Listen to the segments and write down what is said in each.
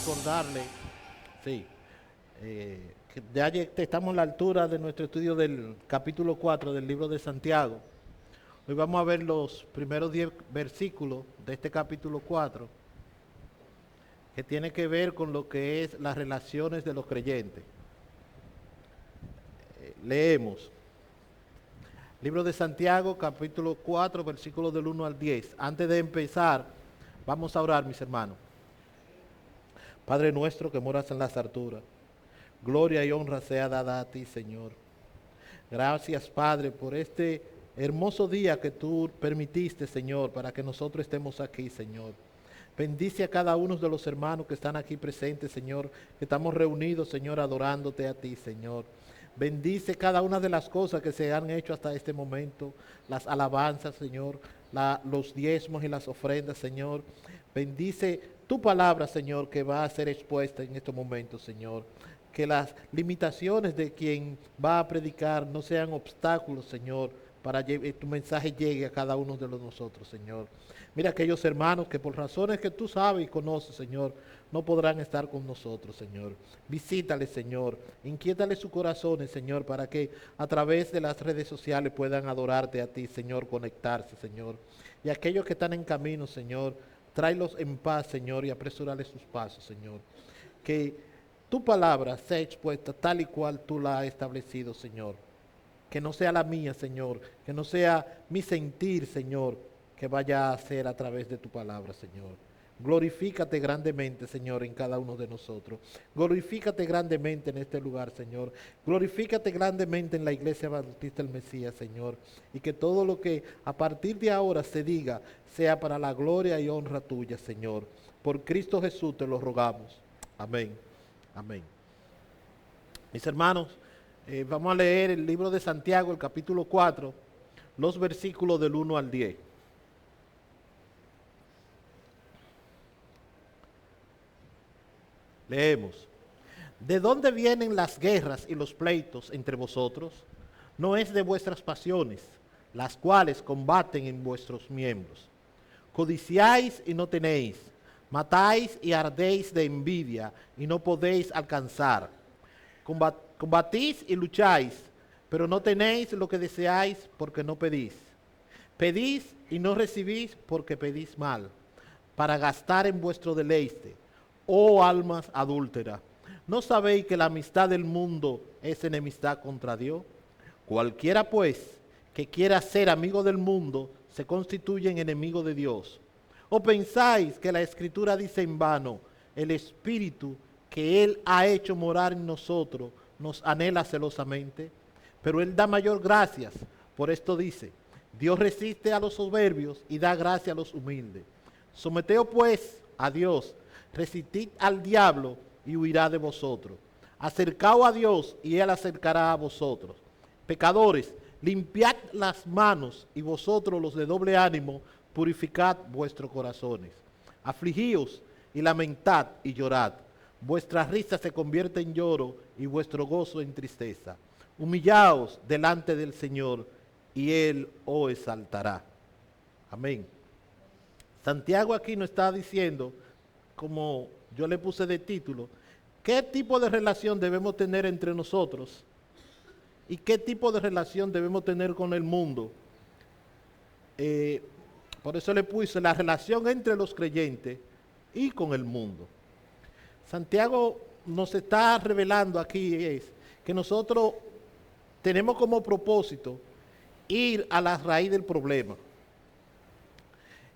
recordarle, sí, que ya estamos a la altura de nuestro estudio del capítulo 4 del libro de Santiago. Hoy vamos a ver los primeros 10 versículos de este capítulo 4, que tiene que ver con lo que es las relaciones de los creyentes. Leemos. Libro de Santiago, capítulo 4, versículos del 1 al 10. Antes de empezar, vamos a orar, mis hermanos. Padre nuestro que moras en las alturas, gloria y honra sea dada a ti, Señor. Gracias, Padre, por este hermoso día que tú permitiste, Señor, para que nosotros estemos aquí, Señor. Bendice a cada uno de los hermanos que están aquí presentes, Señor, que estamos reunidos, Señor, adorándote a ti, Señor. Bendice cada una de las cosas que se han hecho hasta este momento, las alabanzas, Señor, los diezmos y las ofrendas, Señor. Bendice tu palabra, Señor, que va a ser expuesta en estos momentos, Señor. Que las limitaciones de quien va a predicar no sean obstáculos, Señor, para que tu mensaje llegue a cada uno de nosotros, Señor. Mira aquellos hermanos que por razones que tú sabes y conoces, Señor, no podrán estar con nosotros, Señor. Visítales, Señor. Inquiétales sus corazones, Señor, para que a través de las redes sociales puedan adorarte a ti, Señor, conectarse, Señor. Y aquellos que están en camino, Señor, tráelos en paz, Señor, y apresúrales sus pasos, Señor. Que tu palabra sea expuesta tal y cual tú la has establecido, Señor. Que no sea la mía, Señor. Que no sea mi sentir, Señor, que vaya a ser a través de tu palabra, Señor. Glorifícate grandemente, Señor, en cada uno de nosotros. Glorifícate grandemente en este lugar, Señor. Glorifícate grandemente en la Iglesia Bautista del Mesías, Señor. Y que todo lo que a partir de ahora se diga sea para la gloria y honra tuya, Señor. Por Cristo Jesús te lo rogamos. Amén. Amén. Mis hermanos, vamos a leer el libro de Santiago, el capítulo 4, los versículos del 1 al 10. Leemos. ¿De dónde vienen las guerras y los pleitos entre vosotros? No es de vuestras pasiones, las cuales combaten en vuestros miembros. Codiciáis y no tenéis, matáis y ardéis de envidia y no podéis alcanzar. Combatís y lucháis, pero no tenéis lo que deseáis porque no pedís. Pedís y no recibís porque pedís mal, para gastar en vuestro deleite. Oh almas adúlteras, ¿no sabéis que la amistad del mundo es enemistad contra Dios? Cualquiera pues que quiera ser amigo del mundo se constituye en enemigo de Dios. ¿O pensáis que la Escritura dice en vano, el Espíritu que Él ha hecho morar en nosotros nos anhela celosamente? Pero Él da mayor gracias, por esto dice, Dios resiste a los soberbios y da gracia a los humildes. Someteos pues a Dios, resistid al diablo y huirá de vosotros. Acercaos a Dios y Él acercará a vosotros. Pecadores, limpiad las manos y vosotros los de doble ánimo, purificad vuestros corazones. Afligíos y lamentad y llorad. Vuestra risa se convierte en lloro y vuestro gozo en tristeza. Humillaos delante del Señor y Él os exaltará. Amén. Santiago aquí nos está diciendo, como yo le puse de título, qué tipo de relación debemos tener entre nosotros y qué tipo de relación debemos tener con el mundo. Por eso le puse la relación entre los creyentes y con el mundo. Santiago nos está revelando aquí es que nosotros tenemos como propósito ir a la raíz del problema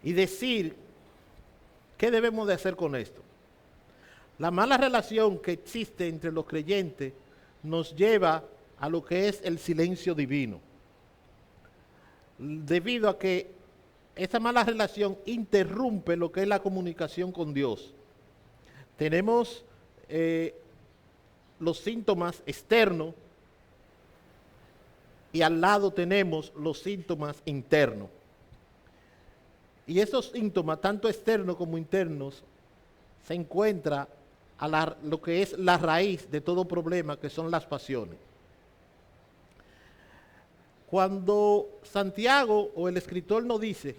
y decir qué debemos de hacer con esto. La mala relación que existe entre los creyentes nos lleva a lo que es el silencio divino, debido a que esa mala relación interrumpe lo que es la comunicación con Dios. Tenemos los síntomas externos y al lado tenemos los síntomas internos. Y esos síntomas, tanto externos como internos, se encuentra a lo que es la raíz de todo problema, que son las pasiones. Cuando Santiago o el escritor nos dice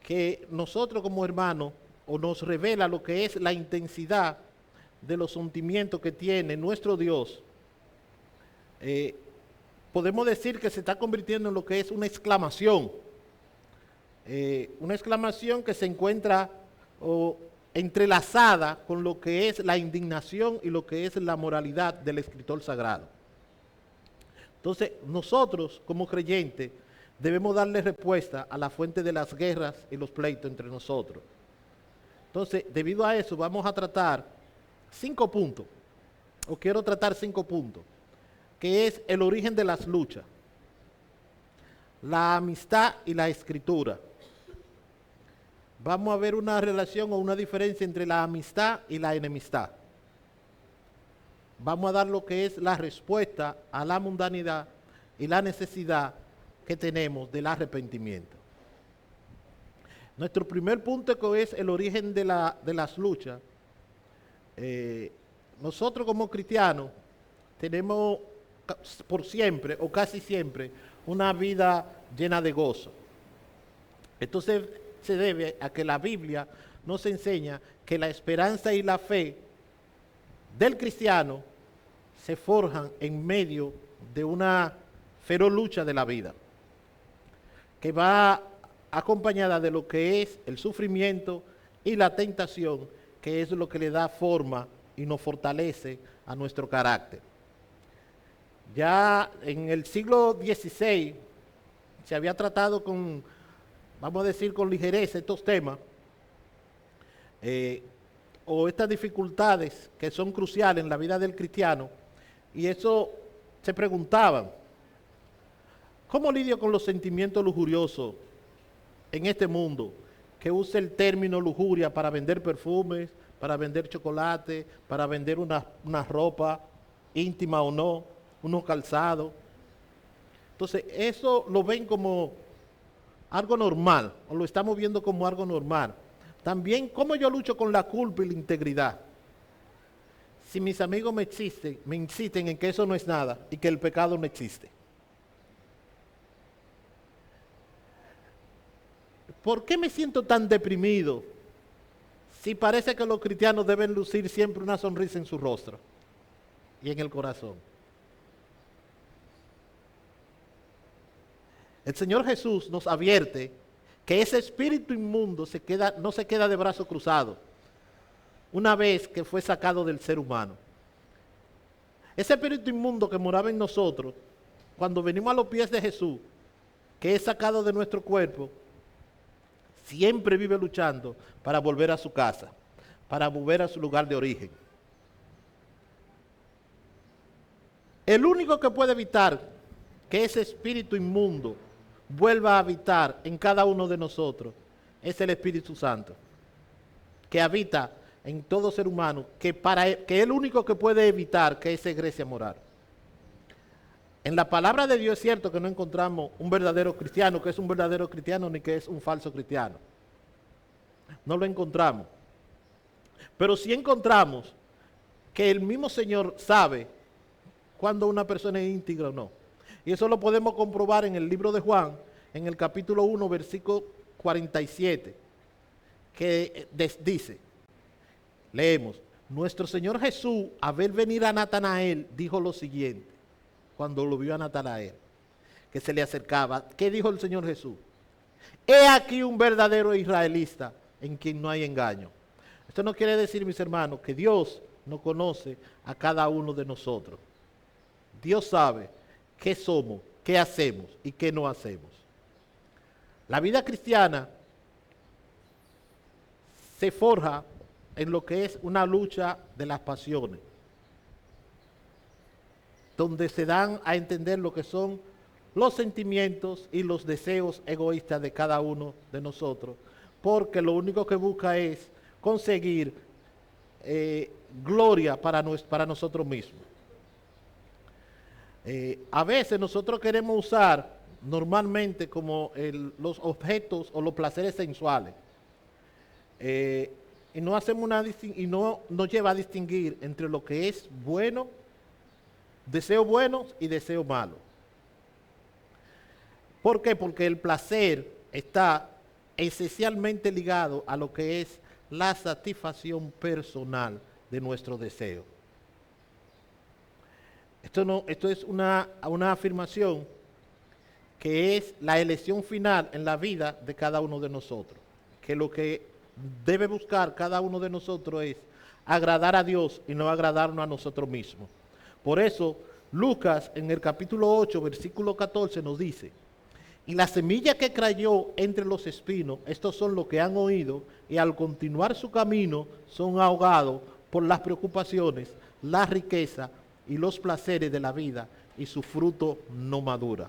que nosotros como hermanos o nos revela lo que es la intensidad de los sentimientos que tiene nuestro Dios, podemos decir que se está convirtiendo en lo que es una exclamación que se encuentra entrelazada con lo que es la indignación y lo que es la moralidad del escritor sagrado. Entonces, nosotros como creyentes debemos darle respuesta a la fuente de las guerras y los pleitos entre nosotros. Entonces, debido a eso, vamos a tratar 5 puntos, o quiero tratar 5 puntos, que es el origen de las luchas, la amistad y la escritura. Vamos a ver una relación o una diferencia entre la amistad y la enemistad. Vamos a dar lo que es la respuesta a la mundanidad y la necesidad que tenemos del arrepentimiento. Nuestro primer punto que es el origen de las luchas. Nosotros como cristianos tenemos por siempre o casi siempre una vida llena de gozo. Esto se debe a que la Biblia nos enseña que la esperanza y la fe del cristiano se forjan en medio de una feroz lucha de la vida, que va acompañada de lo que es el sufrimiento y la tentación, que es lo que le da forma y nos fortalece a nuestro carácter. Ya en el siglo XVI se había tratado con, vamos a decir, con ligereza estos temas, o estas dificultades que son cruciales en la vida del cristiano, y eso se preguntaban, ¿cómo lidio con los sentimientos lujuriosos en este mundo que usa el término lujuria para vender perfumes, para vender chocolate, para vender una ropa íntima o no, unos calzados? Entonces, eso lo ven como algo normal, o lo estamos viendo como algo normal. También, ¿cómo yo lucho con la culpa y la integridad? Si mis amigos me insisten en que eso no es nada y que el pecado no existe. ¿Por qué me siento tan deprimido si parece que los cristianos deben lucir siempre una sonrisa en su rostro y en el corazón? El Señor Jesús nos advierte que ese espíritu inmundo no se queda de brazos cruzados una vez que fue sacado del ser humano. Ese espíritu inmundo que moraba en nosotros, cuando venimos a los pies de Jesús, que es sacado de nuestro cuerpo, siempre vive luchando para volver a su casa, para volver a su lugar de origen. El único que puede evitar que ese espíritu inmundo vuelva a habitar en cada uno de nosotros es el Espíritu Santo, que habita en todo ser humano, que es el único que puede evitar que esa egrese moral. En la palabra de Dios es cierto que no encontramos un verdadero cristiano, que es un verdadero cristiano, ni que es un falso cristiano. No lo encontramos. Pero sí encontramos que el mismo Señor sabe cuando una persona es íntegra o no. Y eso lo podemos comprobar en el libro de Juan, en el capítulo 1, versículo 47, que dice, leemos, nuestro Señor Jesús, al ver venir a Natanael, dijo lo siguiente, cuando lo vio a Natanael, que se le acercaba. ¿Qué dijo el Señor Jesús? He aquí un verdadero israelita en quien no hay engaño. Esto no quiere decir, mis hermanos, que Dios no conoce a cada uno de nosotros. Dios sabe qué somos, qué hacemos y qué no hacemos. La vida cristiana se forja en lo que es una lucha de las pasiones, donde se dan a entender lo que son los sentimientos y los deseos egoístas de cada uno de nosotros, porque lo único que busca es conseguir gloria para nosotros mismos. A veces nosotros queremos usar normalmente como los objetos o los placeres sensuales, y no hacemos y no nos lleva a distinguir entre lo que es bueno, deseo buenos y deseo malos. ¿Por qué? Porque el placer está esencialmente ligado a lo que es la satisfacción personal de nuestro deseo. Esto es una afirmación que es la elección final en la vida de cada uno de nosotros. Que lo que debe buscar cada uno de nosotros es agradar a Dios y no agradarnos a nosotros mismos. Por eso, Lucas en el capítulo 8, versículo 14 nos dice: y la semilla que cayó entre los espinos, estos son los que han oído y al continuar su camino son ahogados por las preocupaciones, la riqueza y los placeres de la vida, y su fruto no madura.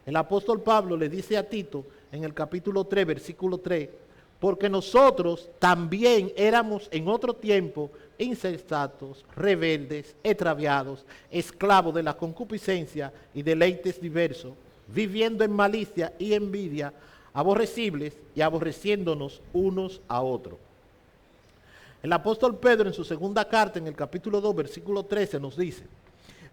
El apóstol Pablo le dice a Tito en el capítulo 3, versículo 3, porque nosotros también éramos en otro tiempo insensatos, rebeldes, extraviados, esclavos de la concupiscencia y deleites diversos, viviendo en malicia y envidia, aborrecibles y aborreciéndonos unos a otros. El apóstol Pedro en su segunda carta, en el capítulo 2, versículo 13, nos dice: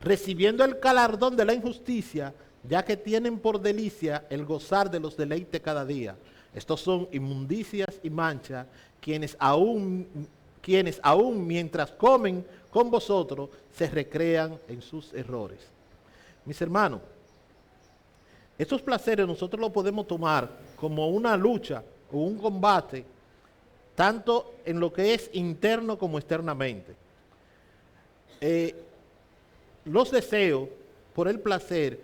recibiendo el galardón de la injusticia, ya que tienen por delicia el gozar de los deleites cada día. Estos son inmundicias y manchas, quienes aún mientras comen con vosotros se recrean en sus errores. Mis hermanos, estos placeres nosotros los podemos tomar como una lucha o un combate, tanto en lo que es interno como externamente. Los deseos por el placer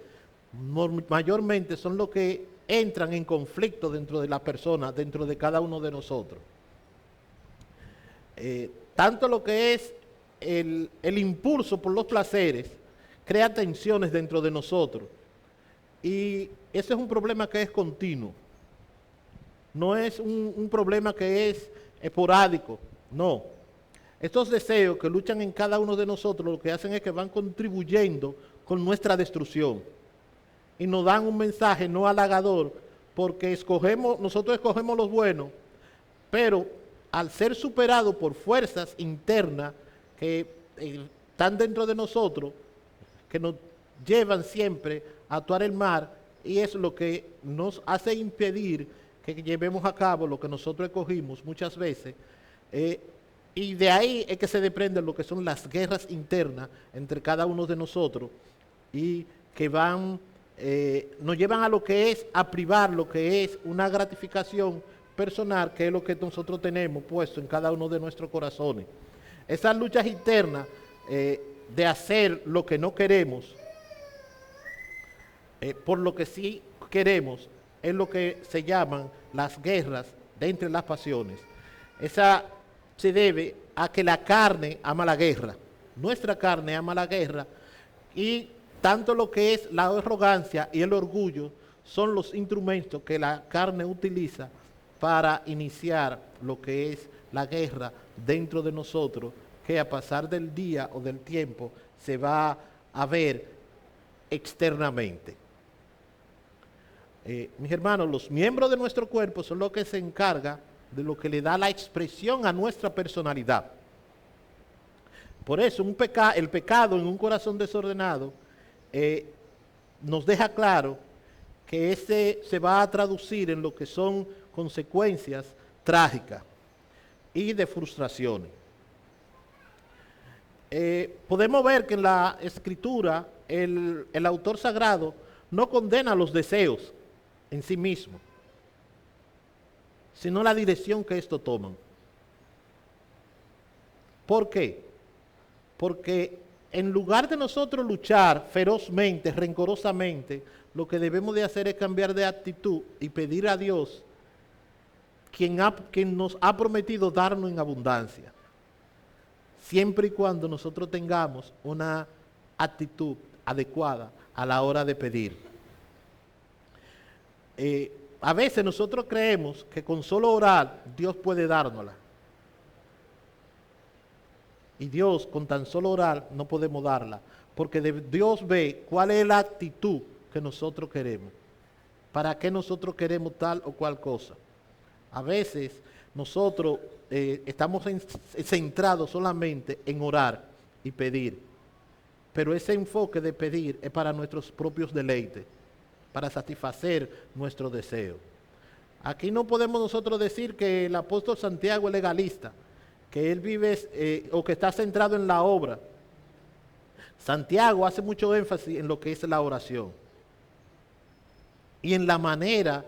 mayormente son los que entran en conflicto dentro de la persona, dentro de cada uno de nosotros. Tanto lo que es el impulso por los placeres crea tensiones dentro de nosotros. Y ese es un problema que es continuo. No es un problema que es esporádico, no. Estos deseos que luchan en cada uno de nosotros lo que hacen es que van contribuyendo con nuestra destrucción. Y nos dan un mensaje no halagador, porque nosotros escogemos los buenos, pero al ser superados por fuerzas internas que están dentro de nosotros, que nos llevan siempre a actuar el mal, y es lo que nos hace impedir que llevemos a cabo lo que nosotros escogimos muchas veces, y de ahí es que se desprenden lo que son las guerras internas entre cada uno de nosotros, y que nos llevan a lo que es a privar lo que es una gratificación personal, que es lo que nosotros tenemos puesto en cada uno de nuestros corazones. Esas luchas internas de hacer lo que no queremos, por lo que sí queremos, es lo que se llaman las guerras de entre las pasiones. Esa se debe a que la carne ama la guerra. Nuestra carne ama la guerra, y tanto lo que es la arrogancia y el orgullo son los instrumentos que la carne utiliza para iniciar lo que es la guerra dentro de nosotros, que a pasar del día o del tiempo se va a ver externamente. Mis hermanos, los miembros de nuestro cuerpo son los que se encargan de lo que le da la expresión a nuestra personalidad. Por eso el pecado en un corazón desordenado nos deja claro que ese se va a traducir en lo que son consecuencias trágicas y de frustraciones. Podemos ver que en la Escritura el autor sagrado no condena los deseos en sí mismo, sino la dirección que estos toman. ¿Por qué? Porque en lugar de nosotros luchar ferozmente, rencorosamente, lo que debemos de hacer es cambiar de actitud y pedir a Dios, quien nos ha prometido darnos en abundancia, siempre y cuando nosotros tengamos una actitud adecuada a la hora de pedir. A veces nosotros creemos que con solo orar Dios puede dárnosla. Y Dios con tan solo orar no podemos darla, porque Dios ve cuál es la actitud que nosotros queremos, para qué nosotros queremos tal o cual cosa. A veces nosotros estamos centrados solamente en orar y pedir, pero ese enfoque de pedir es para nuestros propios deleites, para satisfacer nuestro deseo. Aquí no podemos nosotros decir que el apóstol Santiago es legalista, que él vive o que está centrado en la obra. Santiago hace mucho énfasis en lo que es la oración y en la manera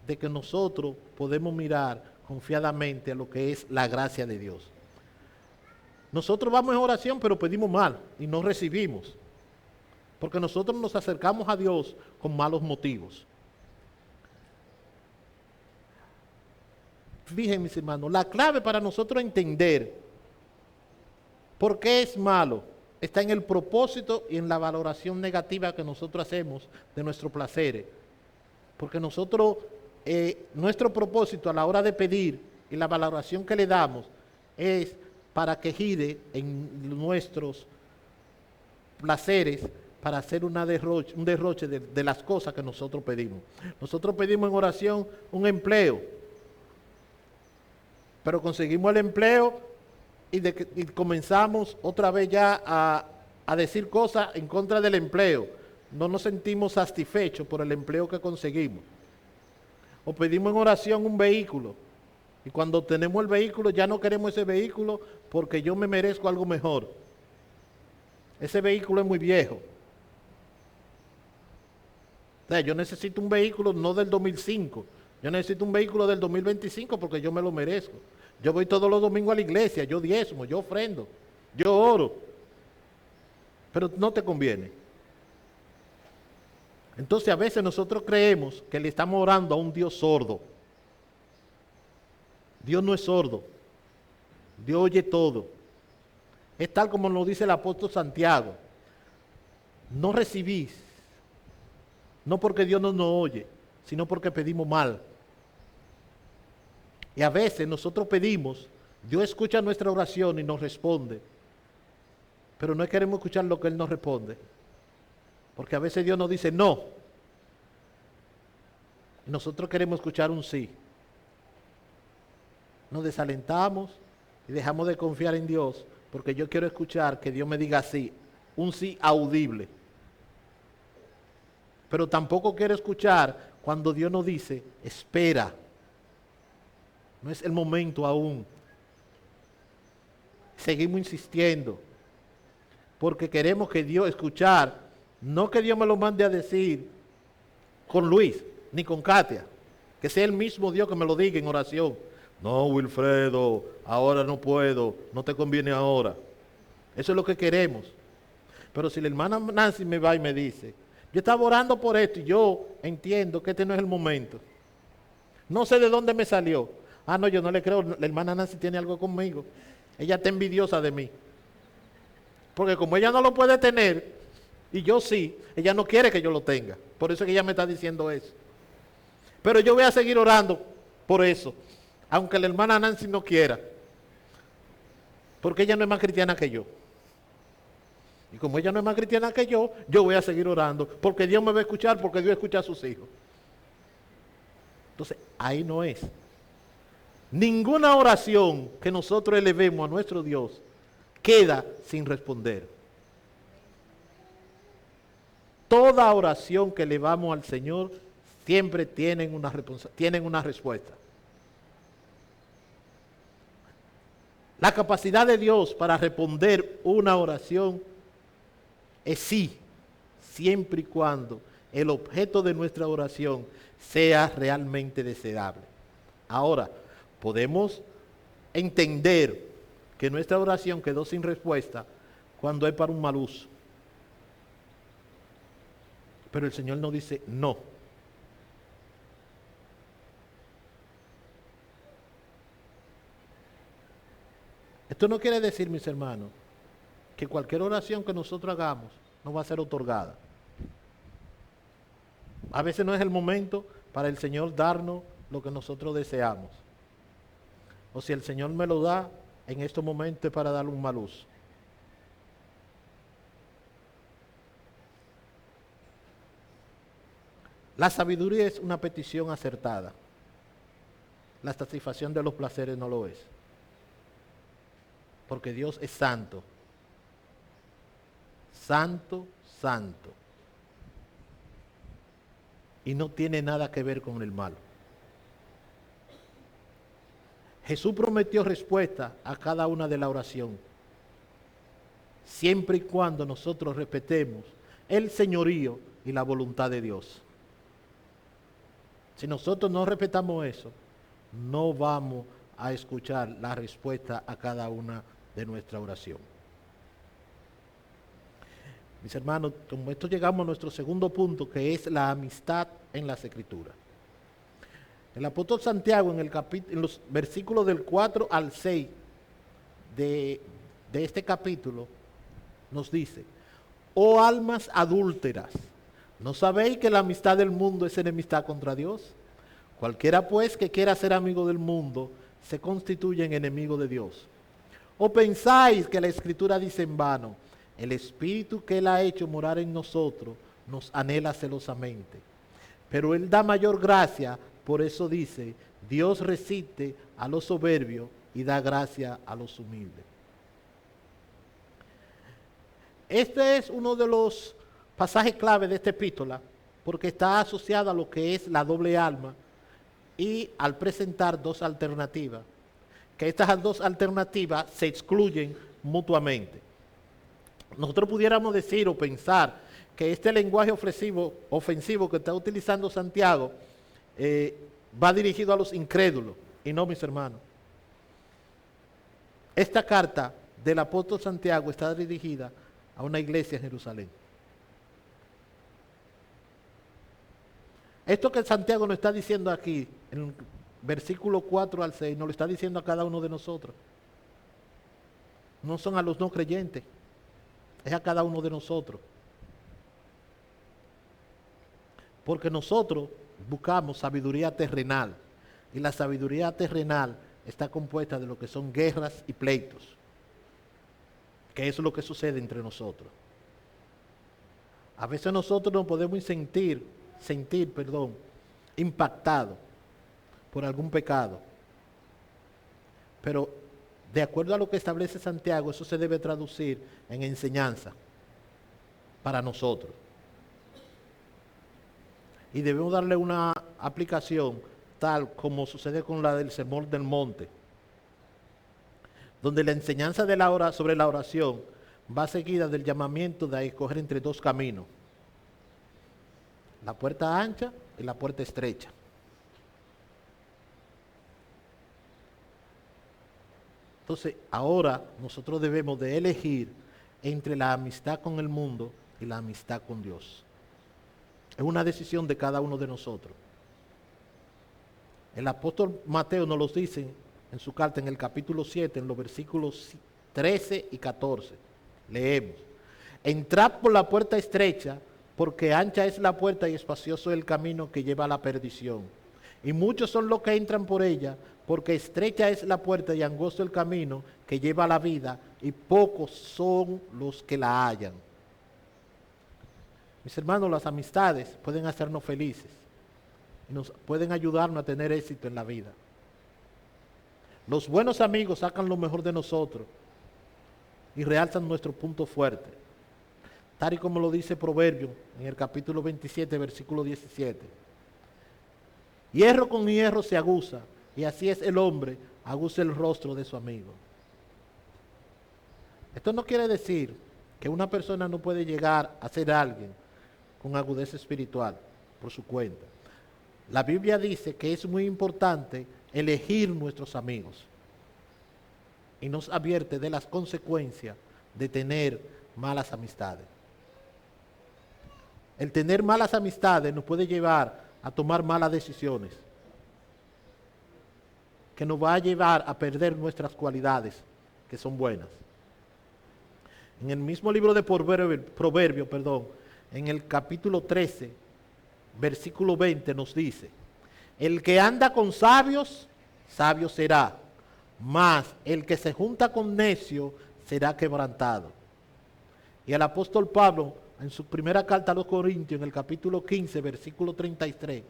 de que nosotros podemos mirar confiadamente a lo que es la gracia de Dios. Nosotros vamos en oración, pero pedimos mal y no recibimos, porque nosotros nos acercamos a Dios con malos motivos. Fíjense, mis hermanos, la clave para nosotros entender por qué es malo está en el propósito y en la valoración negativa que nosotros hacemos de nuestros placeres. Porque nosotros, nuestro propósito a la hora de pedir y la valoración que le damos es para que gire en nuestros placeres, para hacer un derroche de las cosas que nosotros pedimos. Nosotros pedimos en oración un empleo, pero conseguimos el empleo y comenzamos otra vez ya a decir cosas en contra del empleo. No nos sentimos satisfechos por el empleo que conseguimos. O pedimos en oración un vehículo, y cuando tenemos el vehículo ya no queremos ese vehículo porque yo me merezco algo mejor. Ese vehículo es muy viejo. O sea, yo necesito un vehículo no del 2005, yo necesito un vehículo del 2025 porque yo me lo merezco. Yo voy todos los domingos a la iglesia, yo diezmo, yo ofrendo, yo oro, pero no te conviene. Entonces a veces nosotros creemos que le estamos orando a un Dios sordo. Dios no es sordo, Dios oye todo. Es tal como nos dice el apóstol Santiago: no recibís, no porque Dios no nos oye, sino porque pedimos mal. Y a veces nosotros pedimos, Dios escucha nuestra oración y nos responde, pero no queremos escuchar lo que Él nos responde, porque a veces Dios nos dice no, y nosotros queremos escuchar un sí. Nos desalentamos y dejamos de confiar en Dios, porque yo quiero escuchar que Dios me diga sí, un sí audible. Pero tampoco quiero escuchar cuando Dios nos dice, espera, no es el momento aún. Seguimos insistiendo, porque queremos que Dios escuchar, no que Dios me lo mande a decir con Luis, ni con Katia, que sea el mismo Dios que me lo diga en oración. No, Wilfredo, ahora no puedo, no te conviene ahora. Eso es lo que queremos. Pero si la hermana Nancy me va y me dice, yo estaba orando por esto y yo entiendo que este no es el momento, no sé de dónde me salió. Ah, no, yo no le creo, la hermana Nancy tiene algo conmigo. Ella está envidiosa de mí. Porque como ella no lo puede tener, y yo sí, ella no quiere que yo lo tenga. Por eso es que ella me está diciendo eso. Pero yo voy a seguir orando por eso, aunque la hermana Nancy no quiera. Porque ella no es más cristiana que yo. Y como ella no es más cristiana que yo voy a seguir orando, porque Dios me va a escuchar, porque Dios escucha a sus hijos. Entonces, ahí no es. Ninguna oración que nosotros elevemos a nuestro Dios queda sin responder. Toda oración que elevamos al Señor siempre tienen una respuesta. La capacidad de Dios para responder una oración es sí, siempre y cuando el objeto de nuestra oración sea realmente deseable. Ahora, podemos entender que nuestra oración quedó sin respuesta cuando es para un mal uso. Pero el Señor nos dice no. Esto no quiere decir, mis hermanos, que cualquier oración que nosotros hagamos no va a ser otorgada. A veces no es el momento para el Señor darnos lo que nosotros deseamos. O si el Señor me lo da, en estos momentos es para darle un mal uso. La sabiduría es una petición acertada. La satisfacción de los placeres no lo es. Porque Dios es santo. Santo, santo. Y no tiene nada que ver con el malo. Jesús prometió respuesta a cada una de la oración, siempre y cuando nosotros respetemos el señorío y la voluntad de Dios. Si nosotros no respetamos eso, no vamos a escuchar la respuesta a cada una de nuestra oración. Mis hermanos, con esto llegamos a nuestro segundo punto, que es la amistad en las Escrituras. El apóstol Santiago en los versículos del 4 al 6 de este capítulo nos dice: oh almas adúlteras, ¿no sabéis que la amistad del mundo es enemistad contra Dios? Cualquiera pues que quiera ser amigo del mundo se constituye en enemigo de Dios. ¿O pensáis que la Escritura dice en vano: el Espíritu que Él ha hecho morar en nosotros nos anhela celosamente? Pero Él da mayor gracia, por eso dice: Dios resiste a los soberbios y da gracia a los humildes. Este es uno de los pasajes clave de esta epístola, porque está asociado a lo que es la doble alma y al presentar dos alternativas, que estas dos alternativas se excluyen mutuamente. Nosotros pudiéramos decir o pensar que este lenguaje ofensivo que está utilizando Santiago va dirigido a los incrédulos, y no, mis hermanos. Esta carta del apóstol Santiago está dirigida a una iglesia en Jerusalén. Esto que Santiago nos está diciendo aquí, en el versículo 4 al 6, nos lo está diciendo a cada uno de nosotros. No son a los no creyentes, es a cada uno de nosotros. Porque nosotros buscamos sabiduría terrenal, y la sabiduría terrenal está compuesta de lo que son guerras y pleitos, que eso es lo que sucede entre nosotros. A veces nosotros nos podemos sentir impactados por algún pecado, pero de acuerdo a lo que establece Santiago, eso se debe traducir en enseñanza para nosotros. Y debemos darle una aplicación tal como sucede con la del Sermón del Monte, donde la enseñanza sobre la oración va seguida del llamamiento de escoger entre dos caminos: la puerta ancha y la puerta estrecha. Entonces, ahora nosotros debemos de elegir entre la amistad con el mundo y la amistad con Dios. Es una decisión de cada uno de nosotros. El apóstol Mateo nos lo dice en su carta en el capítulo 7, en los versículos 13 y 14. Leemos: entrad por la puerta estrecha, porque ancha es la puerta y espacioso el camino que lleva a la perdición. Y muchos son los que entran por ella, porque estrecha es la puerta y angosto el camino que lleva a la vida, y pocos son los que la hallan. Mis hermanos, las amistades pueden hacernos felices y nos pueden ayudarnos a tener éxito en la vida. Los buenos amigos sacan lo mejor de nosotros y realzan nuestro punto fuerte, tal y como lo dice Proverbio en el capítulo 27, versículo 17. Hierro con hierro se aguza, y así es el hombre, aguza el rostro de su amigo. Esto no quiere decir que una persona no puede llegar a ser alguien con agudeza espiritual por su cuenta. La Biblia dice que es muy importante elegir nuestros amigos, y nos advierte de las consecuencias de tener malas amistades. El tener malas amistades nos puede llevar a tomar malas decisiones, que nos va a llevar a perder nuestras cualidades, que son buenas. En el mismo libro de Proverbio, en el capítulo 13, versículo 20 nos dice: el que anda con sabios, sabio será, mas el que se junta con necios será quebrantado. Y el apóstol Pablo, en su primera carta a los Corintios, en el capítulo 15, versículo 33,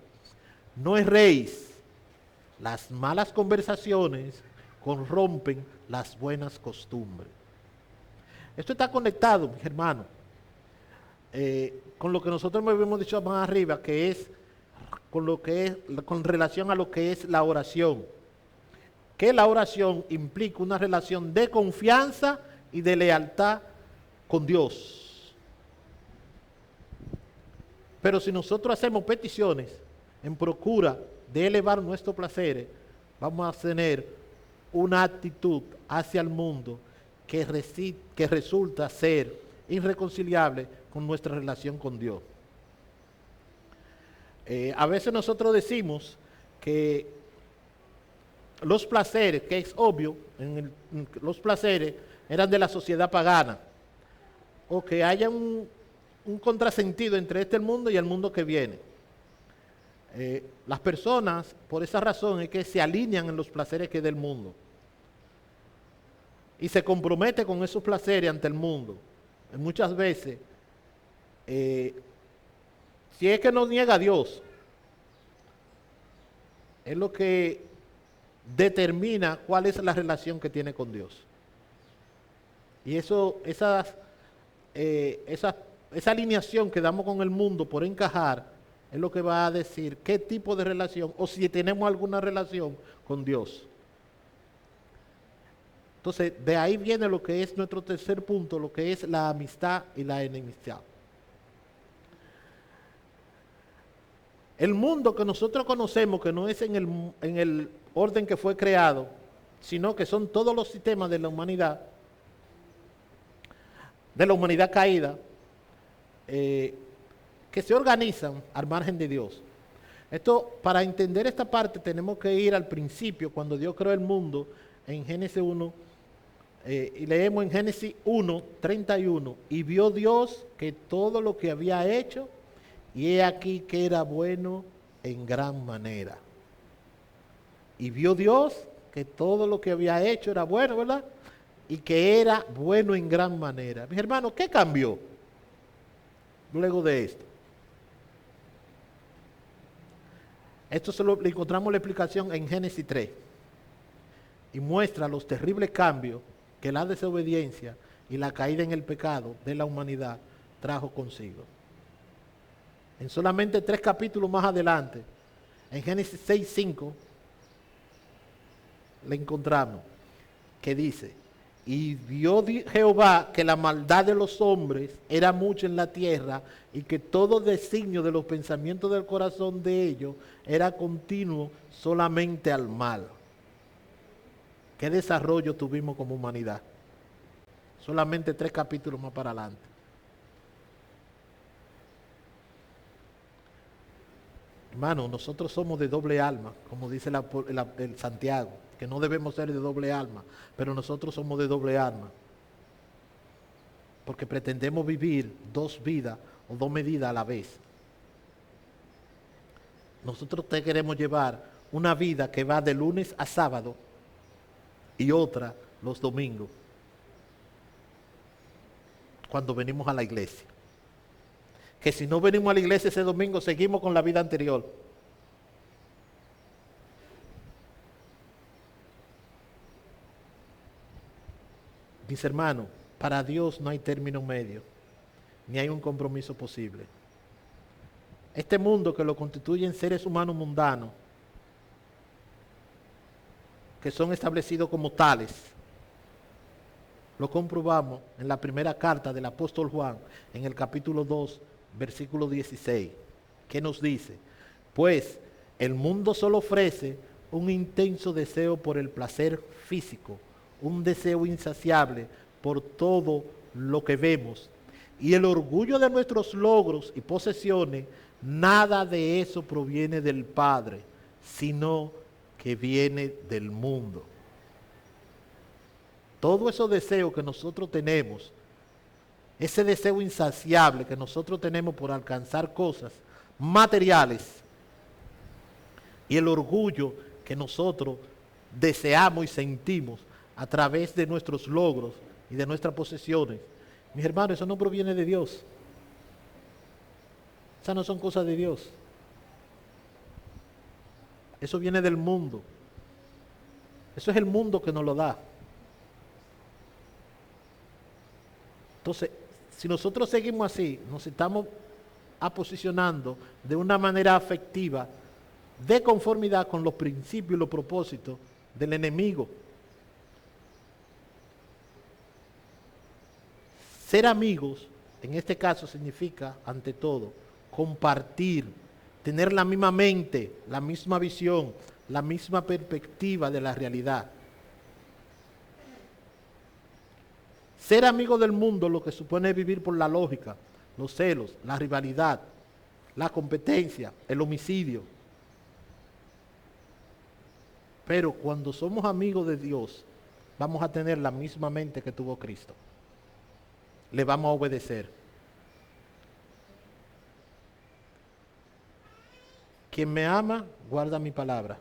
no erréis, las malas conversaciones corrompen las buenas costumbres. Esto está conectado, mis hermanos, con lo que nosotros me habíamos dicho más arriba, que es con relación a lo que es la oración, que la oración implica una relación de confianza y de lealtad con Dios. Pero si nosotros hacemos peticiones en procura de elevar nuestros placeres, vamos a tener una actitud hacia el mundo que resulta ser irreconciliable con nuestra relación con Dios. A veces nosotros decimos que los placeres, que es obvio, los placeres eran de la sociedad pagana, o que haya un contrasentido entre este mundo y el mundo que viene. Las personas, por esa razón, es que se alinean en los placeres que es del mundo y se compromete con esos placeres ante el mundo. Muchas veces, si es que no niega a Dios, es lo que determina cuál es la relación que tiene con Dios. Y esa alineación que damos con el mundo por encajar es lo que va a decir qué tipo de relación o si tenemos alguna relación con Dios. Entonces, de ahí viene lo que es nuestro tercer punto, lo que es la amistad y la enemistad. El mundo que nosotros conocemos, que no es en el orden que fue creado, sino que son todos los sistemas de la humanidad caída, que se organizan al margen de Dios. Esto, para entender esta parte, tenemos que ir al principio, cuando Dios creó el mundo, en Génesis 1, y leemos en Génesis 1, 31, y vio Dios que todo lo que había hecho, y he aquí que era bueno en gran manera. Y vio Dios que todo lo que había hecho era bueno, ¿verdad? Y que era bueno en gran manera. Mis hermanos, ¿qué cambió luego de esto? Esto le encontramos la explicación en Génesis 3. Y muestra los terribles cambios que la desobediencia y la caída en el pecado de la humanidad trajo consigo. En solamente 3 capítulos más adelante, en Génesis 6:5, le encontramos que dice: y vio Jehová que la maldad de los hombres era mucha en la tierra, y que todo designio de los pensamientos del corazón de ellos era continuo solamente al mal. ¿Qué desarrollo tuvimos como humanidad? Solamente 3 capítulos más para adelante. Hermano, nosotros somos de doble alma, como dice el Santiago, que no debemos ser de doble alma, pero nosotros somos de doble alma. Porque pretendemos vivir 2 vidas o 2 medidas a la vez. Nosotros te queremos llevar una vida que va de lunes a sábado y otra los domingos, cuando venimos a la iglesia. Que si no venimos a la iglesia ese domingo, seguimos con la vida anterior. Mis hermanos, para Dios no hay término medio, ni hay un compromiso posible. Este mundo que lo constituyen seres humanos mundanos, que son establecidos como tales, lo comprobamos en la primera carta del apóstol Juan, en el capítulo 2, versículo 16, que nos dice: pues el mundo solo ofrece un intenso deseo por el placer físico, un deseo insaciable por todo lo que vemos, y el orgullo de nuestros logros y posesiones. Nada de eso proviene del Padre, sino que viene del mundo. Todos esos deseos que nosotros tenemos, ese deseo insaciable que nosotros tenemos por alcanzar cosas materiales, y el orgullo que nosotros deseamos y sentimos a través de nuestros logros y de nuestras posesiones, mis hermanos, eso no proviene de Dios. Esas no son cosas de Dios. Eso viene del mundo. Eso es el mundo que nos lo da. Entonces, si nosotros seguimos así, nos estamos posicionando de una manera afectiva, de conformidad con los principios y los propósitos del enemigo. Ser amigos, en este caso, significa, ante todo, compartir, tener la misma mente, la misma visión, la misma perspectiva de la realidad. Ser amigo del mundo lo que supone vivir por la lógica, los celos, la rivalidad, la competencia, el homicidio. Pero cuando somos amigos de Dios, vamos a tener la misma mente que tuvo Cristo. Le vamos a obedecer. Quien me ama, guarda mi palabra.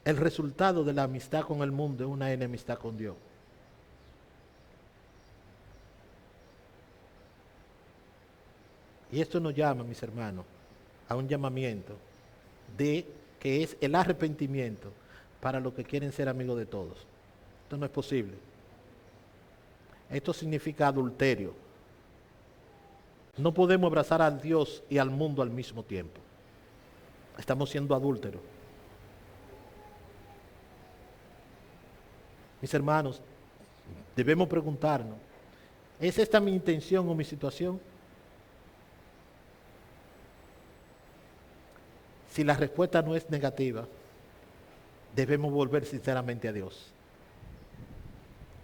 El resultado de la amistad con el mundo es una enemistad con Dios. Y esto nos llama, mis hermanos, a un llamamiento de que es el arrepentimiento para los que quieren ser amigos de todos. Esto no es posible. Esto significa adulterio. No podemos abrazar a Dios y al mundo al mismo tiempo. Estamos siendo adúlteros. Mis hermanos, debemos preguntarnos, ¿es esta mi intención o mi situación? Si la respuesta no es negativa, debemos volver sinceramente a Dios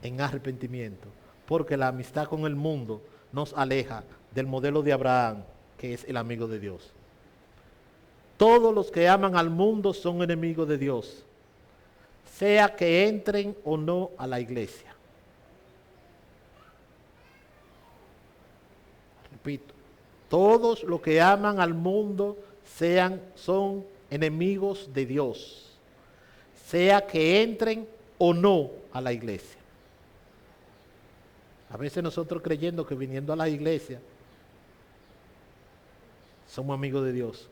en arrepentimiento, porque la amistad con el mundo nos aleja del modelo de Abraham, que es el amigo de Dios. Todos los que aman al mundo son enemigos de Dios, sea que entren o no a la iglesia. Repito, todos los que aman al mundo son enemigos de Dios, sea que entren o no a la iglesia. A veces nosotros creyendo que viniendo a la iglesia somos amigos de Dios,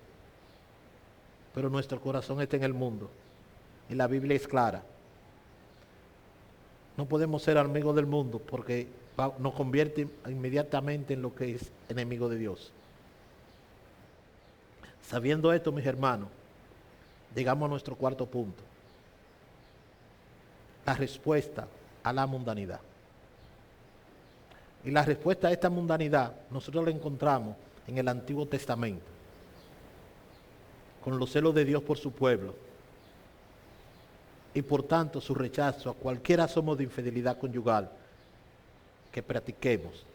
pero nuestro corazón está en el mundo y la Biblia es clara. No podemos ser amigos del mundo porque nos convierte inmediatamente en lo que es enemigo de Dios. Sabiendo esto, mis hermanos, llegamos a nuestro cuarto punto. La respuesta a la mundanidad. Y la respuesta a esta mundanidad nosotros la encontramos en el Antiguo Testamento, con los celos de Dios por su pueblo y por tanto su rechazo a cualquier asomo de infidelidad conyugal que practiquemos.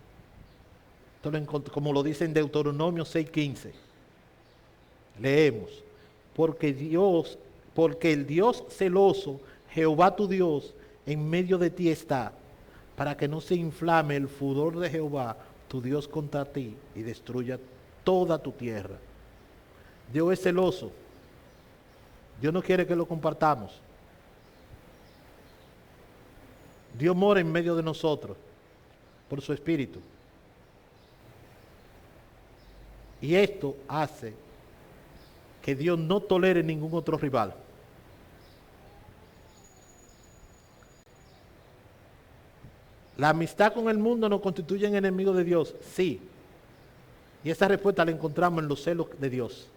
Entonces, como lo dice en Deuteronomio 6:15, leemos, porque el Dios celoso, Jehová tu Dios, en medio de ti está, para que no se inflame el furor de Jehová, tu Dios, contra ti y destruya toda tu tierra. Dios es celoso. Dios no quiere que lo compartamos. Dios mora en medio de nosotros por su Espíritu. Y esto hace que Dios no tolere ningún otro rival. ¿La amistad con el mundo nos constituye enemigos de Dios? Sí. Y esa respuesta la encontramos en los celos de Dios.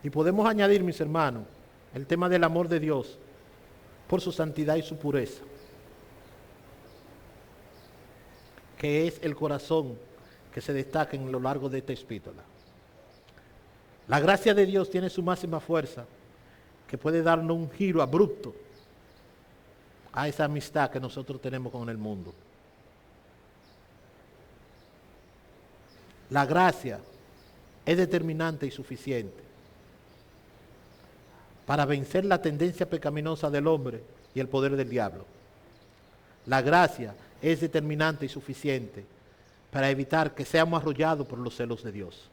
Y podemos añadir, mis hermanos, el tema del amor de Dios por su santidad y su pureza, que es el corazón que se destaca en lo largo de esta epístola. La gracia de Dios tiene su máxima fuerza, que puede darnos un giro abrupto a esa amistad que nosotros tenemos con el mundo. La gracia es determinante y suficiente para vencer la tendencia pecaminosa del hombre y el poder del diablo. La gracia es determinante y suficiente para evitar que seamos arrollados por los celos de Dios.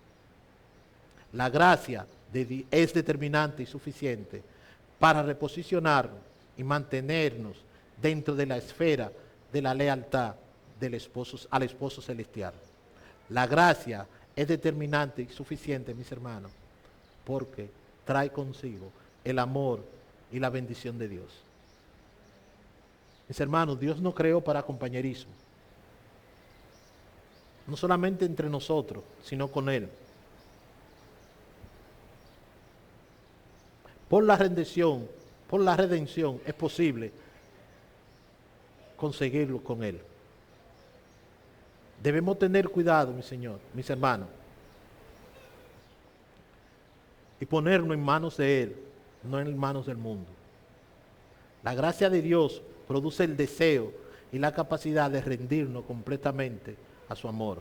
La gracia es determinante y suficiente para reposicionarnos y mantenernos dentro de la esfera de la lealtad al esposo celestial. La gracia es determinante y suficiente, mis hermanos, porque trae consigo el amor y la bendición de Dios. Mis hermanos, Dios no creó para compañerismo. no solamente entre nosotros, sino con Él. Por la redención es posible conseguirlo con Él. Debemos tener cuidado, mis hermanos, y ponernos en manos de Él, no en manos del mundo. La gracia de Dios produce el deseo y la capacidad de rendirnos completamente a su amor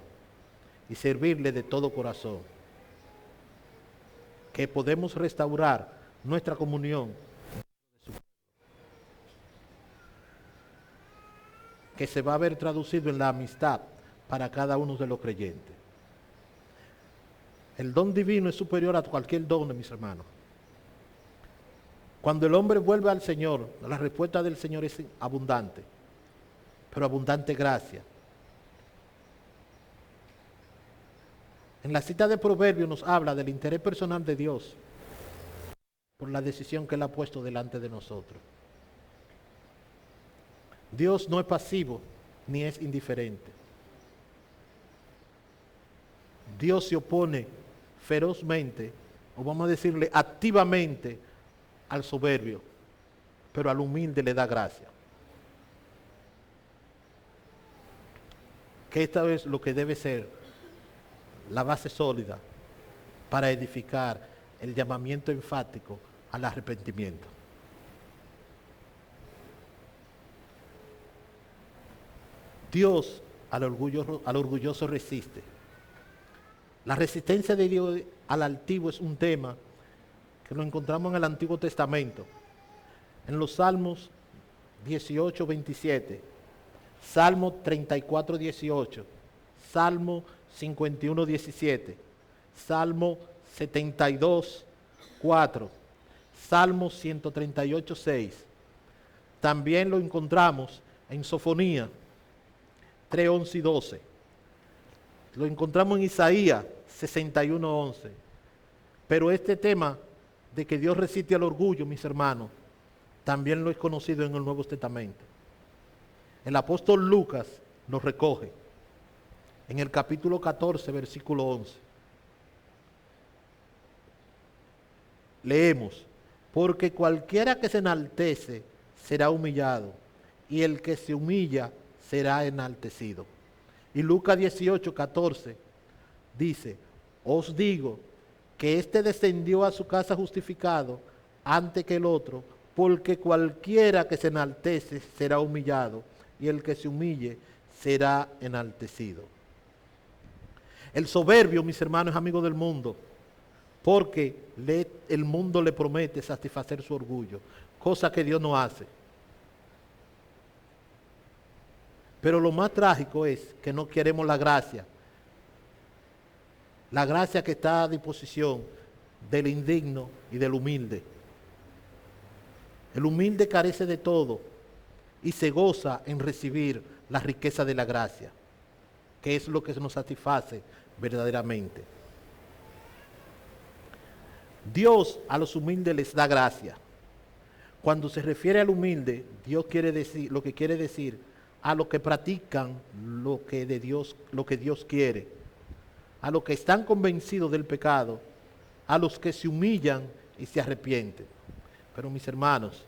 y servirle de todo corazón. Que podemos restaurar nuestra comunión, que se va a ver traducido en la amistad para cada uno de los creyentes. El don divino es superior a cualquier don, mis hermanos. Cuando el hombre vuelve al Señor, la respuesta del Señor es abundante, pero abundante gracia. En la cita de Proverbios nos habla del interés personal de Dios por la decisión que Él ha puesto delante de nosotros. Dios no es pasivo ni es indiferente. Dios se opone ferozmente, o vamos a decirle activamente, al soberbio, pero al humilde le da gracia. Que esta es lo que debe ser la base sólida para edificar el llamamiento enfático al arrepentimiento. Dios al orgulloso resiste. La resistencia de Dios al altivo es un tema que lo encontramos en el Antiguo Testamento, en los Salmos 18, 27, Salmo 34, 18, Salmo 51, 17, Salmo 72, 4, Salmo 138, 6. También lo encontramos en Sofonía 3, 11 y 12. Lo encontramos en Isaías 61, 11. Pero este tema de que Dios resiste al orgullo, mis hermanos, también lo es conocido en el Nuevo Testamento. El apóstol Lucas nos recoge en el capítulo 14, versículo 11. Leemos: porque cualquiera que se enaltece será humillado, y el que se humilla será enaltecido. Y Lucas 18, 14 dice: os digo que éste descendió a su casa justificado antes que el otro, porque cualquiera que se enaltece será humillado, y el que se humille será enaltecido. El soberbio, mis hermanos, es amigo del mundo, porque el mundo le promete satisfacer su orgullo, cosa que Dios no hace. Pero lo más trágico es que no queremos la gracia que está a disposición del indigno y del humilde. El humilde carece de todo y se goza en recibir la riqueza de la gracia, que es lo que nos satisface verdaderamente. Dios a los humildes les da gracia. Cuando se refiere al humilde, Dios quiere decir, lo que quiere decir a los que practican lo que Dios quiere, a los que están convencidos del pecado, a los que se humillan y se arrepienten. Pero mis hermanos,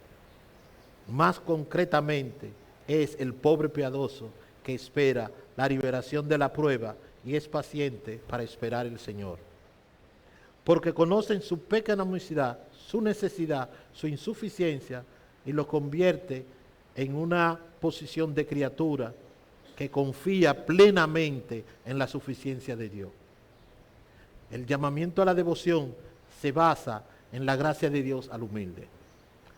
más concretamente es el pobre piadoso que espera la liberación de la prueba y es paciente para esperar el Señor. Porque conocen su pecaminosidad, su necesidad, su insuficiencia, y lo convierte en una posición de criatura que confía plenamente en la suficiencia de Dios. El llamamiento a la devoción se basa en la gracia de Dios al humilde.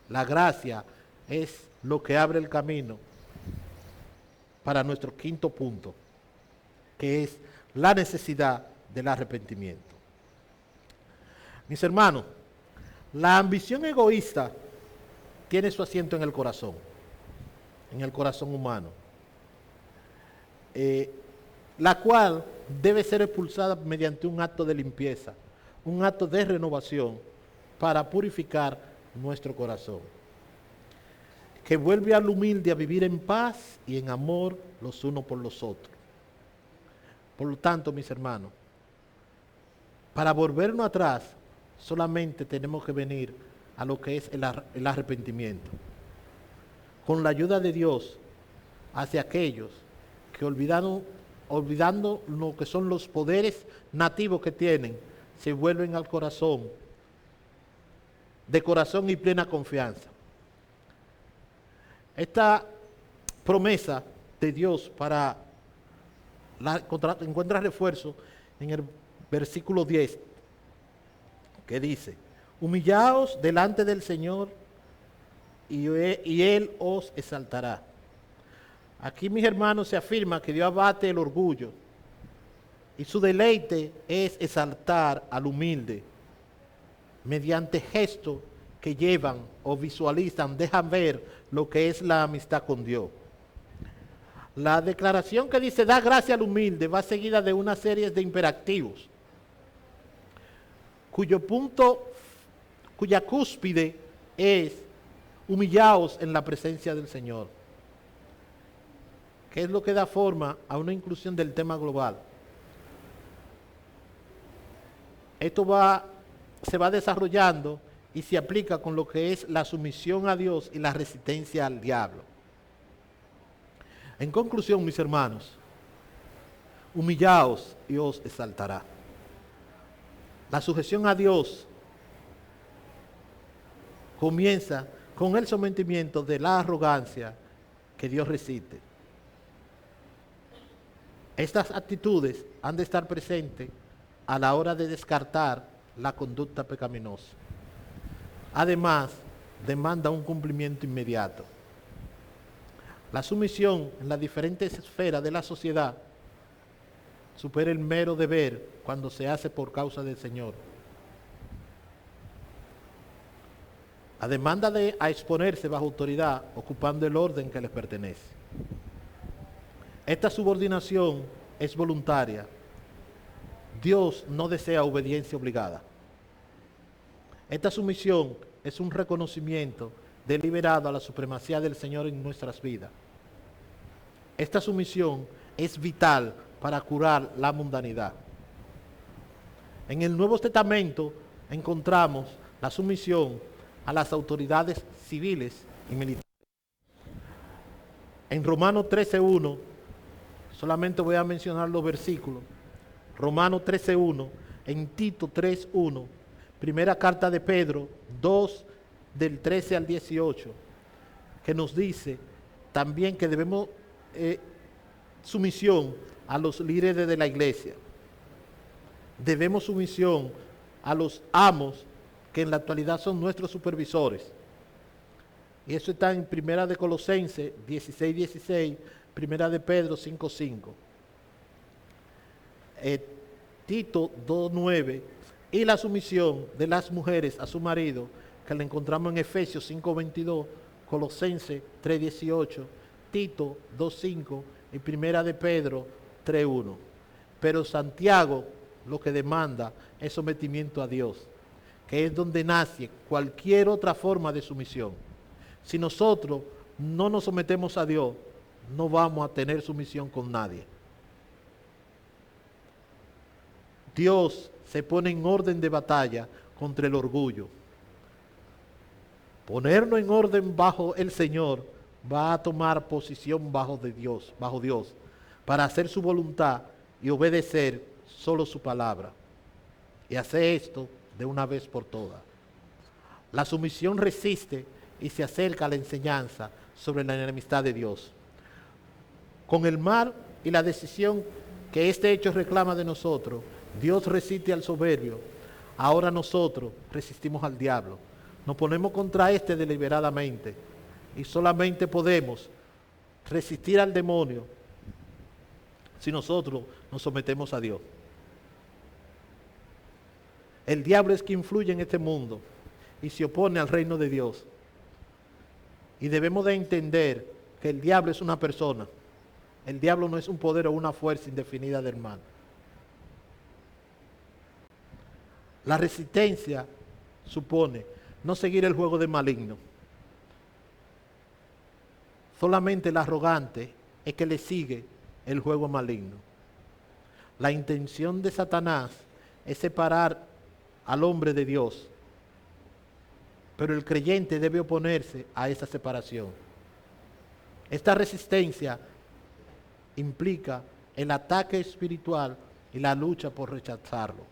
La gracia es lo que abre el camino para nuestro quinto punto, que es la necesidad del arrepentimiento. Mis hermanos, la ambición egoísta tiene su asiento en el corazón humano, la cual debe ser expulsada mediante un acto de limpieza, un acto de renovación para purificar nuestro corazón, que vuelve al humilde a vivir en paz y en amor los unos por los otros. Por lo tanto, mis hermanos, para volvernos atrás, solamente tenemos que venir a lo que es el arrepentimiento. Con la ayuda de Dios, hacia aquellos que olvidando lo que son los poderes nativos que tienen, se vuelven al corazón, de corazón y plena confianza. Esta promesa de Dios encuentra refuerzo en el versículo 10, que dice: humillaos delante del Señor y Él os exaltará. Aquí, mis hermanos, se afirma que Dios abate el orgullo y su deleite es exaltar al humilde mediante gestos que llevan o visualizan, dejan ver lo que es la amistad con Dios. La declaración que dice da gracia al humilde va seguida de una serie de imperativos, cuya cúspide es humillaos en la presencia del Señor, que es lo que da forma a una inclusión del tema global. Esto se va desarrollando y se aplica con lo que es la sumisión a Dios y la resistencia al diablo. En conclusión, mis hermanos, humillaos y os exaltará. La sujeción a Dios comienza con el sometimiento de la arrogancia que Dios resiste. Estas actitudes han de estar presentes a la hora de descartar la conducta pecaminosa. Además, demanda un cumplimiento inmediato. La sumisión en las diferentes esferas de la sociedad supera el mero deber cuando se hace por causa del Señor. La demanda a exponerse bajo autoridad, ocupando el orden que les pertenece. Esta subordinación es voluntaria. Dios no desea obediencia obligada. Esta sumisión es un reconocimiento deliberado a la supremacía del Señor en nuestras vidas. Esta sumisión es vital para curar la mundanidad. En el Nuevo Testamento encontramos la sumisión a las autoridades civiles y militares. En Romanos 13:1, solamente voy a mencionar los versículos. Romanos 13:1, en Tito 3:1, primera carta de Pedro 2, del 13 al 18, que nos dice también que debemos sumisión a los líderes de la iglesia. Debemos sumisión a los amos, que en la actualidad son nuestros supervisores. Y eso está en Primera de Colosenses 16:16, Primera de Pedro 5:5. Tito 2:9, y la sumisión de las mujeres a su marido, que la encontramos en Efesios 5:22, Colosenses 3:18, Tito 2:5 y Primera de Pedro 3:1. Pero Santiago lo que demanda es sometimiento a Dios, que es donde nace cualquier otra forma de sumisión. Si nosotros no nos sometemos a Dios, no vamos a tener sumisión con nadie. Dios se pone en orden de batalla contra el orgullo. Ponernos en orden bajo el Señor va a tomar posición bajo Dios, para hacer su voluntad y obedecer solo su palabra. Y hacer esto de una vez por todas. La sumisión resiste y se acerca a la enseñanza sobre la enemistad de Dios. Con el mal y la decisión que este hecho reclama de nosotros, Dios resiste al soberbio. Ahora nosotros resistimos al diablo. Nos ponemos contra este deliberadamente y solamente podemos resistir al demonio si nosotros nos sometemos a Dios. El diablo es quien influye en este mundo y se opone al reino de Dios. Y debemos de entender que el diablo es una persona. El diablo no es un poder o una fuerza indefinida del mal. La resistencia supone no seguir el juego del maligno. Solamente el arrogante es que le sigue el juego maligno. La intención de Satanás es separar al hombre de Dios, pero el creyente debe oponerse a esa separación. Esta resistencia implica el ataque espiritual y la lucha por rechazarlo.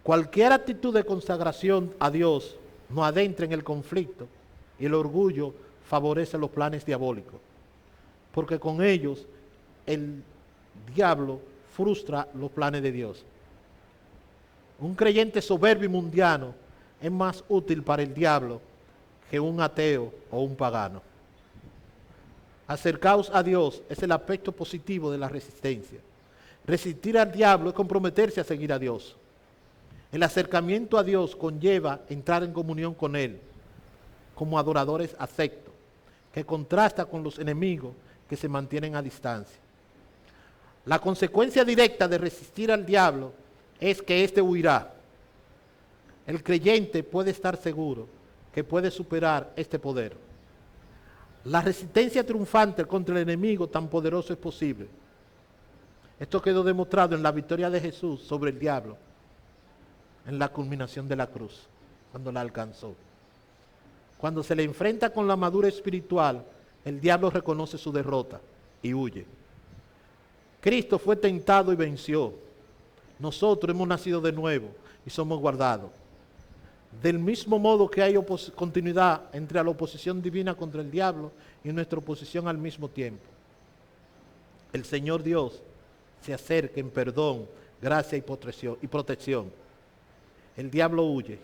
Cualquier actitud de consagración a Dios no adentra en el conflicto y el orgullo favorece los planes diabólicos, porque con ellos el diablo frustra los planes de Dios. Un creyente soberbio y mundiano es más útil para el diablo que un ateo o un pagano. Acercaos a Dios es el aspecto positivo de la resistencia. Resistir al diablo es comprometerse a seguir a Dios. El acercamiento a Dios conlleva entrar en comunión con Él como adoradores afectos, que contrasta con los enemigos que se mantienen a distancia. La consecuencia directa de resistir al diablo es que éste huirá. El creyente puede estar seguro que puede superar este poder. La resistencia triunfante contra el enemigo tan poderoso es posible. Esto quedó demostrado en la victoria de Jesús sobre el diablo, en la culminación de la cruz, cuando la alcanzó. Cuando se le enfrenta con la madura espiritual, el diablo reconoce su derrota y huye. Cristo fue tentado y venció. Nosotros hemos nacido de nuevo y somos guardados. Del mismo modo que hay continuidad entre la oposición divina contra el diablo y nuestra oposición al mismo tiempo. El Señor Dios se acerca en perdón, gracia y protección. El diablo huye.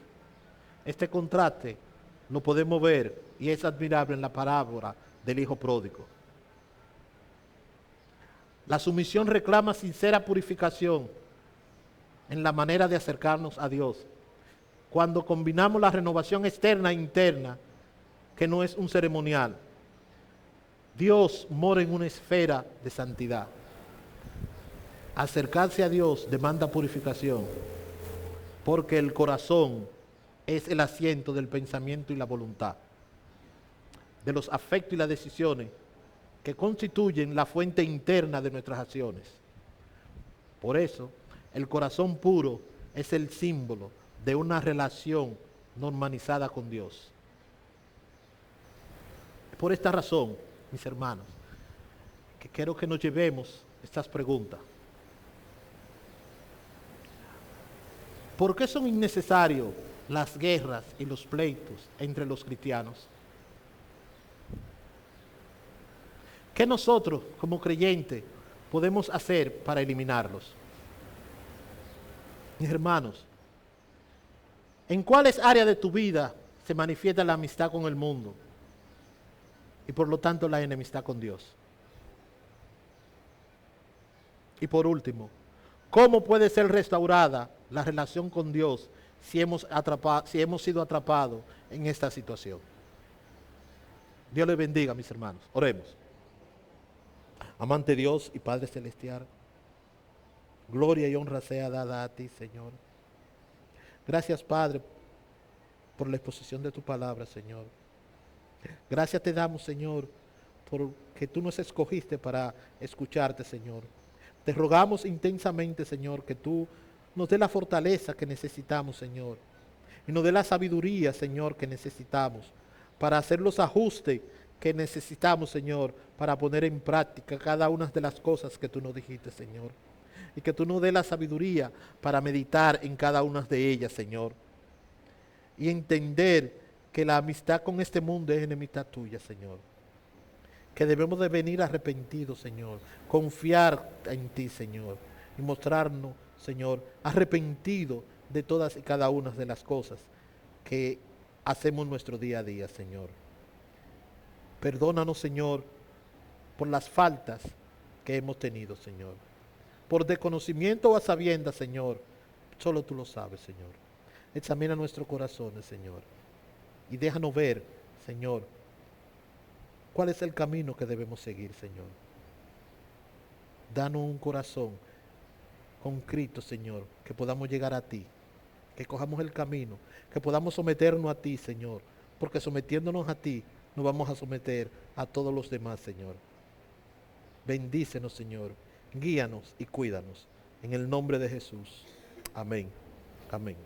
Este contraste lo podemos ver y es admirable en la parábola del hijo pródigo. La sumisión reclama sincera purificación en la manera de acercarnos a Dios. Cuando combinamos la renovación externa e interna, que no es un ceremonial, Dios mora en una esfera de santidad. Acercarse a Dios demanda purificación, porque el corazón es el asiento del pensamiento y la voluntad, de los afectos y las decisiones que constituyen la fuente interna de nuestras acciones. Por eso, el corazón puro es el símbolo de una relación normalizada con Dios. Por esta razón, mis hermanos, que quiero que nos llevemos estas preguntas. ¿Por qué son innecesarios las guerras y los pleitos entre los cristianos? ¿Qué nosotros, como creyentes, podemos hacer para eliminarlos? Mis hermanos, ¿en cuáles áreas de tu vida se manifiesta la amistad con el mundo y por lo tanto la enemistad con Dios? Y por último, ¿cómo puede ser restaurada la relación con Dios si hemos sido atrapados en esta situación? Dios les bendiga, mis hermanos. Oremos. Amante Dios y Padre Celestial, gloria y honra sea dada a ti, Señor. Gracias, Padre, por la exposición de tu palabra, Señor. Gracias te damos, Señor, porque tú nos escogiste para escucharte, Señor. Te rogamos intensamente, Señor, que tú nos dé la fortaleza que necesitamos, Señor, y nos dé la sabiduría, Señor, que necesitamos para hacer los ajustes que necesitamos, Señor, para poner en práctica cada una de las cosas que tú nos dijiste, Señor. Y que tú nos dé la sabiduría para meditar en cada una de ellas, Señor. Y entender que la amistad con este mundo es enemistad tuya, Señor. Que debemos de venir arrepentidos, Señor. Confiar en ti, Señor. Y mostrarnos, Señor, arrepentidos de todas y cada una de las cosas que hacemos nuestro día a día, Señor. Perdónanos, Señor, por las faltas que hemos tenido, Señor. Por desconocimiento o a sabiendas, Señor. Solo tú lo sabes, Señor. Examina nuestros corazones, Señor. Y déjanos ver, Señor, cuál es el camino que debemos seguir, Señor. Danos un corazón concreto, Señor, que podamos llegar a ti. Que cojamos el camino, que podamos someternos a ti, Señor. Porque sometiéndonos a ti, nos vamos a someter a todos los demás, Señor. Bendícenos, Señor, guíanos y cuídanos. En el nombre de Jesús. Amén. Amén.